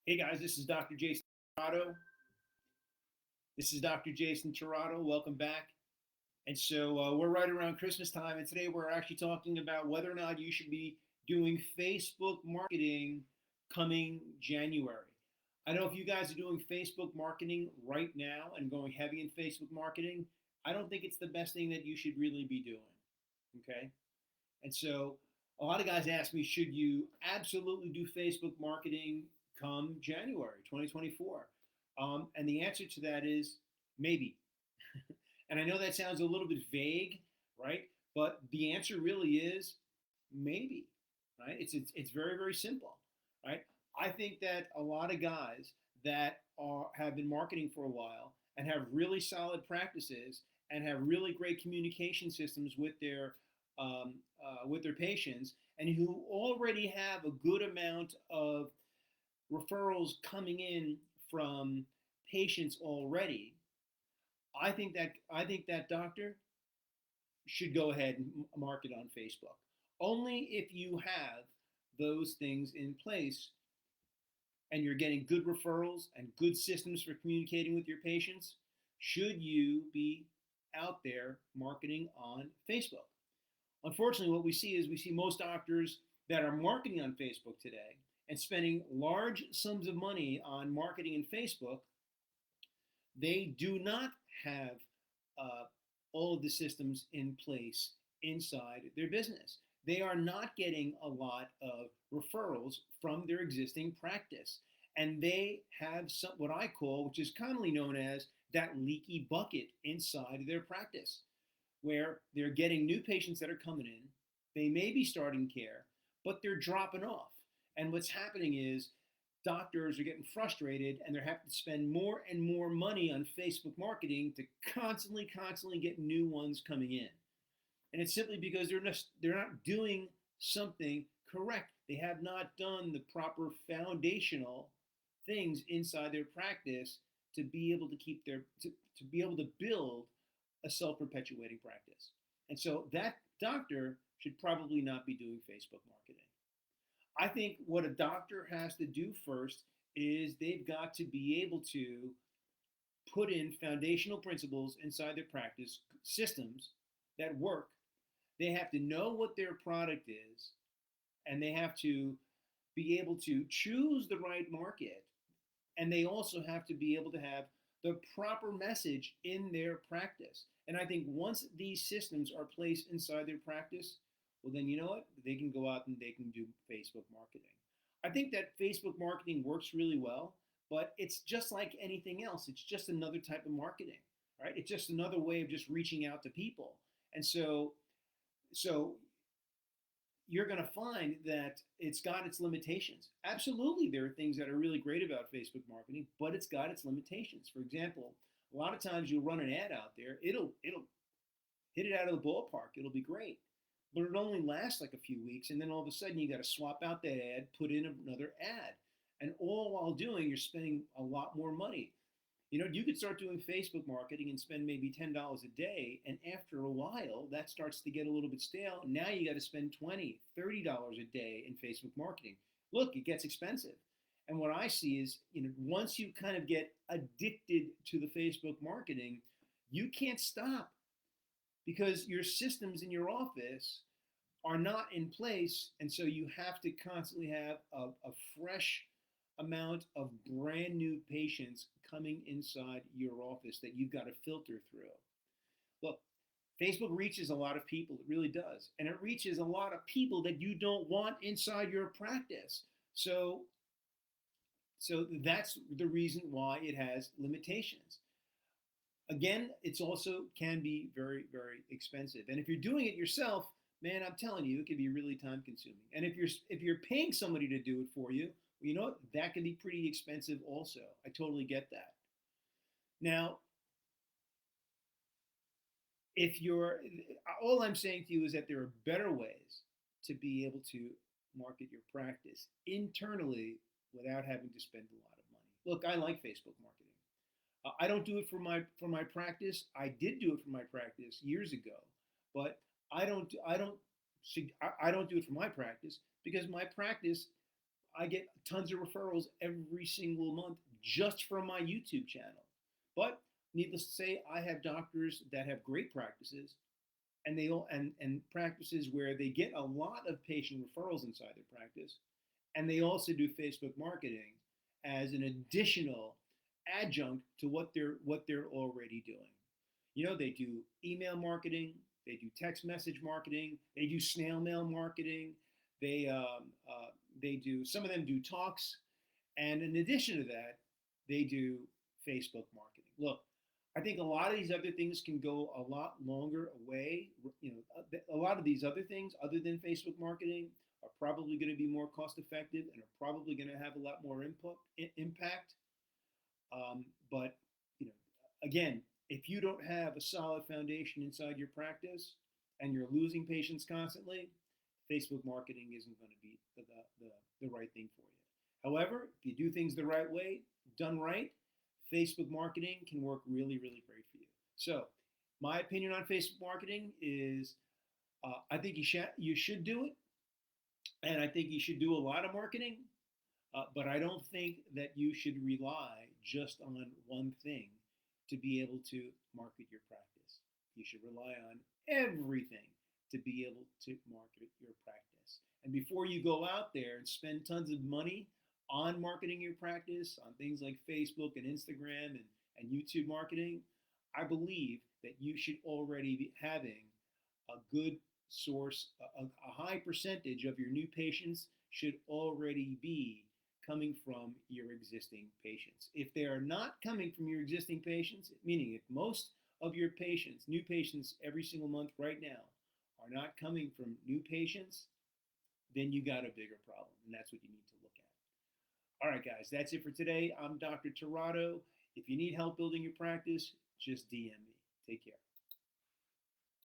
Hey guys, this is Dr. Jason Tirado. This is Dr. Jason Tirado. Welcome back. And so we're right around Christmas time, and today we're actually talking about whether or not you should be doing Facebook marketing coming January. I know if you guys are doing Facebook marketing right now and going heavy in Facebook marketing, I don't think it's the best thing that you should really be doing. Okay? And so a lot of guys ask me, should you absolutely do Facebook marketing come January 2024? And the answer to that is maybe. And I know that sounds a little bit vague, right? But the answer really is maybe, right? It's very, very simple, right? I think that a lot of guys that have been marketing for a while and have really solid practices and have really great communication systems with their patients, and who already have a good amount of referrals coming in from patients already, I think that doctor should go ahead and market on Facebook. Only if you have those things in place and you're getting good referrals and good systems for communicating with your patients should you be out there marketing on Facebook. Unfortunately, what we see is we see most doctors that are marketing on Facebook today and spending large sums of money on marketing in Facebook. They do not have uh, all of the systems in place inside their business. They are not getting a lot of referrals from their existing practice. And they have some, what I call, which is commonly known as that leaky bucket inside their practice, where they're getting new patients that are coming in. They may be starting care, but they're dropping off. And what's happening is doctors are getting frustrated and they're having to spend more and more money on Facebook marketing to constantly get new ones coming in. And it's simply because they're not doing something correct. They have not done the proper foundational things inside their practice to be able to keep to be able to build a self-perpetuating practice. And so that doctor should probably not be doing Facebook marketing. I think what a doctor has to do first is they've got to be able to put in foundational principles inside their practice, systems that work. They have to know what their product is, and they have to be able to choose the right market, and they also have to be able to have the proper message in their practice. And I think once these systems are placed inside their practice, well, then you know what? They can go out and they can do Facebook marketing. I think that Facebook marketing works really well, but it's just like anything else. It's just another type of marketing, right? It's just another way of just reaching out to people. And so you're going to find that it's got its limitations. Absolutely, there are things that are really great about Facebook marketing, but it's got its limitations. For example, a lot of times you'll run an ad out there, it'll hit it out of the ballpark, it'll be great, but it only lasts like a few weeks, and then all of a sudden you got to swap out that ad, put in another ad, and all while doing you're spending a lot more money. You know, you could start doing Facebook marketing and spend maybe $10 a day, and after a while, that starts to get a little bit stale. Now you got to spend $20, $30 a day in Facebook marketing. Look, it gets expensive. And what I see is, you know, once you kind of get addicted to the Facebook marketing, you can't stop because your systems in your office are not in place. And so you have to constantly have a fresh amount of brand new patients coming inside your office that you've got to filter through. Look, Facebook reaches a lot of people, it really does. And it reaches a lot of people that you don't want inside your practice. So that's the reason why it has limitations. Again, it's also can be very, very expensive. And if you're doing it yourself, man, I'm telling you, it can be really time consuming. And if you're paying somebody to do it for you, well, you know what? That can be pretty expensive also. I totally get that. Now, if you're all I'm saying to you is that there are better ways to be able to market your practice internally without having to spend a lot of money. Look, I like Facebook marketing. I don't do it for my practice. I did do it for my practice years ago, but I don't do it for my practice because my practice I get tons of referrals every single month just from my YouTube channel. But needless to say, I have doctors that have great practices, and they all and practices where they get a lot of patient referrals inside their practice, and they also do Facebook marketing as an additional adjunct to what they're already doing. They do email marketing, they do text message marketing, they do snail mail marketing, they they do some of them do talks, and in addition to that, they do Facebook marketing. Look, I think a lot of these other things can go a lot longer away. A lot of these other things, other than Facebook marketing, are probably going to be more cost effective and are probably going to have a lot more impact. But again, if you don't have a solid foundation inside your practice and you're losing patients constantly, Facebook marketing isn't going to be the right thing for you. However, if you do things the right way, done right, Facebook marketing can work really, really great for you. So, my opinion on Facebook marketing is I think you should do it, and I think you should do a lot of marketing, but I don't think that you should rely just on one thing to be able to market your practice. You should rely on everything to be able to market your practice. And before you go out there and spend tons of money on marketing your practice, on things like Facebook and Instagram and YouTube marketing, I believe that you should already be having a good source, a high percentage of your new patients should already be coming from your existing patients. If they are not coming from your existing patients, meaning if most of your patients, new patients every single month right now, are not coming from new patients, then you got a bigger problem, and that's what you need to look at. All right, guys, that's it for today. I'm Dr. Tirado. If you need help building your practice, just DM me. Take care.